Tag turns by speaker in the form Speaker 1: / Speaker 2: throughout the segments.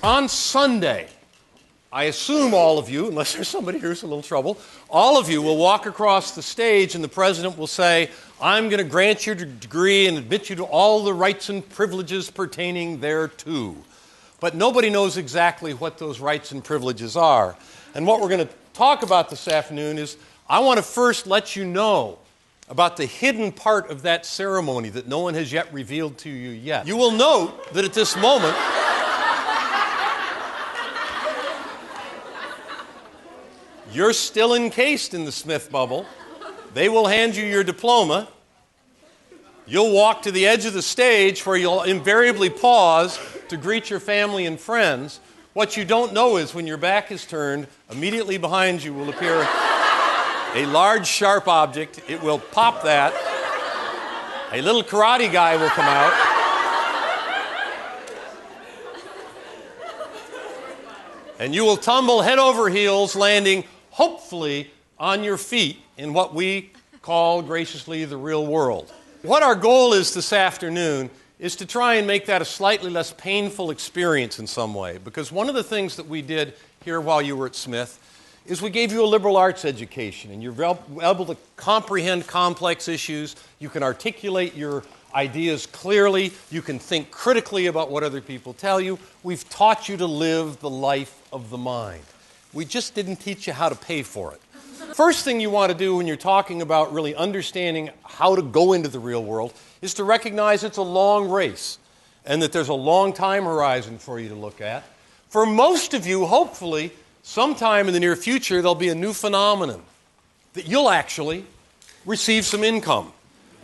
Speaker 1: On Sunday, I assume all of you, unless there's somebody who's in a little trouble, all of you will walk across the stage and the president will say, I'm going to grant you your degree and admit you to all the rights and privileges pertaining thereto. But nobody knows exactly what those rights and privileges are. And what we're going to talk about this afternoon is I want to first let you know about the hidden part of that ceremony that no one has yet revealed to you yet. You will note that at this moment, you're still encased in the Smith bubble. They will hand you your diploma. You'll walk to the edge of the stage where you'll invariably pause to greet your family and friends. What you don't know is when your back is turned, immediately behind you will appear a large, sharp object. It will pop that. A little karate guy will come out. And you will tumble head over heels, landing hopefully on your feet in what we call graciously the real world. What our goal is this afternoon is to try and make that a slightly less painful experience in some way. Because one of the things that we did here while you were at Smith is we gave you a liberal arts education, and you're able to comprehend complex issues, you can articulate your ideas clearly, you can think critically about what other people tell you. We've taught you to live the life of the mind. We just didn't teach you how to pay for it. First thing you want to do when you're talking about really understanding how to go into the real world is to recognize it's a long race and that there's a long time horizon for you to look at. For most of you, hopefully, sometime in the near future, there'll be a new phenomenon that you'll actually receive some income.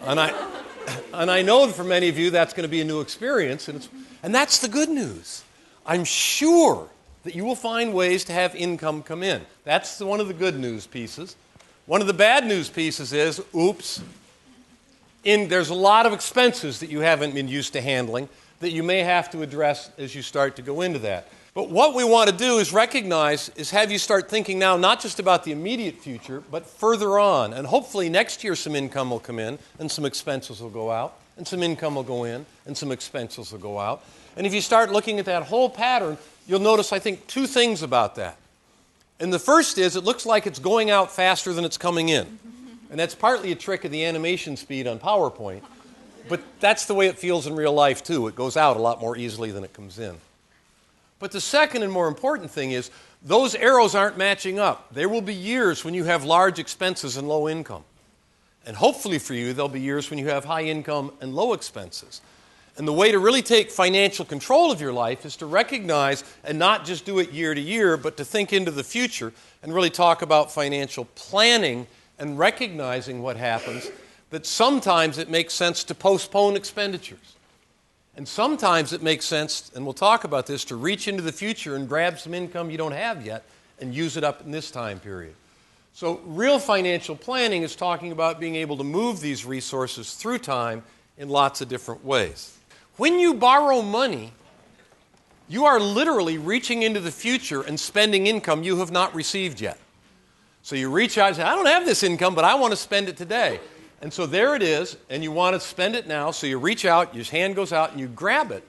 Speaker 1: And I know that for many of you, that's going to be a new experience, and that's the good news. I'm sure that you will find ways to have income come in. That's one of the good news pieces. One of the bad news pieces is, there's a lot of expenses that you haven't been used to handling that you may have to address as you start to go into that. But what we want to do is have you start thinking now not just about the immediate future, but further on. And hopefully next year some income will come in and some expenses will go out, and some income will go in and some expenses will go out. And if you start looking at that whole pattern, you'll notice, I think, two things about that. And the first is it looks like it's going out faster than it's coming in. And that's partly a trick of the animation speed on PowerPoint. But that's the way it feels in real life, too. It goes out a lot more easily than it comes in. But the second and more important thing is those arrows aren't matching up. There will be years when you have large expenses and low income. And hopefully for you, there'll be years when you have high income and low expenses. And the way to really take financial control of your life is to recognize and not just do it year to year, but to think into the future and really talk about financial planning and recognizing what happens, that sometimes it makes sense to postpone expenditures. And sometimes it makes sense, and we'll talk about this, to reach into the future and grab some income you don't have yet and use it up in this time period. So real financial planning is talking about being able to move these resources through time in lots of different ways. When you borrow money, you are literally reaching into the future and spending income you have not received yet. So you reach out and say, I don't have this income, but I want to spend it today. And so there it is, and you want to spend it now, so you reach out, your hand goes out, and you grab it.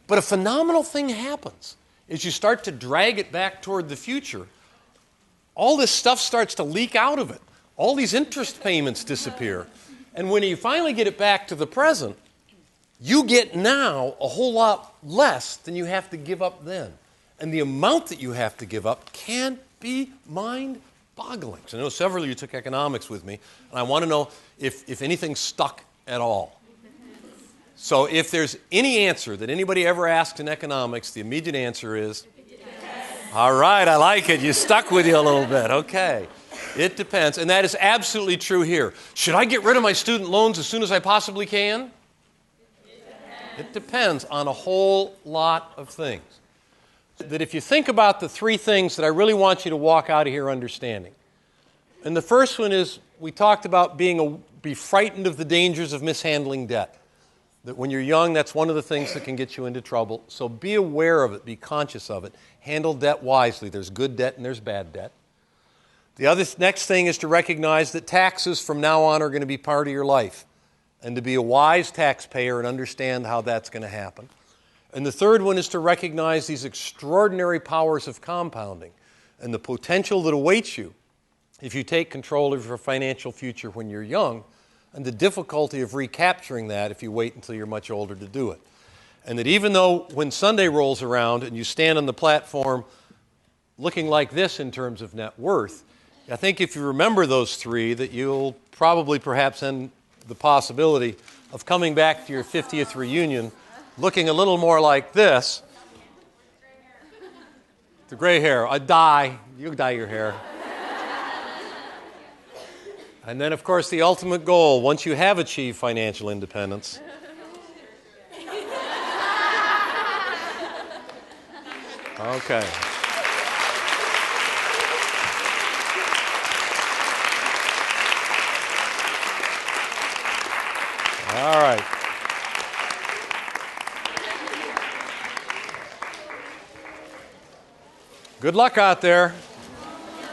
Speaker 1: But a phenomenal thing happens as you start to drag it back toward the future. All this stuff starts to leak out of it. All these interest payments disappear. And when you finally get it back to the present, you get now a whole lot less than you have to give up then. And the amount that you have to give up can be mind-boggling. So I know several of you took economics with me, and I want to know if anything stuck at all. So if there's any answer that anybody ever asked in economics, the immediate answer is, yes. All right, I like it. You stuck with you a little bit. Okay. It depends. And that is absolutely true here. Should I get rid of my student loans as soon as I possibly can? It depends on a whole lot of things. That if you think about the three things that I really want you to walk out of here understanding. And the first one is we talked about be frightened of the dangers of mishandling debt. That when you're young, that's one of the things that can get you into trouble. So be aware of it, be conscious of it. Handle debt wisely. There's good debt and there's bad debt. The next thing is to recognize that taxes from now on are going to be part of your life. And to be a wise taxpayer and understand how that's going to happen. And the third one is to recognize these extraordinary powers of compounding and the potential that awaits you if you take control of your financial future when you're young, and the difficulty of recapturing that if you wait until you're much older to do it. And that even though when Sunday rolls around and you stand on the platform looking like this in terms of net worth, I think if you remember those three, that you'll probably perhaps end the possibility of coming back to your 50th reunion looking a little more like this. The gray hair. You dye your hair. And then, of course, the ultimate goal, once you have achieved financial independence. Okay. All right. Good luck out there.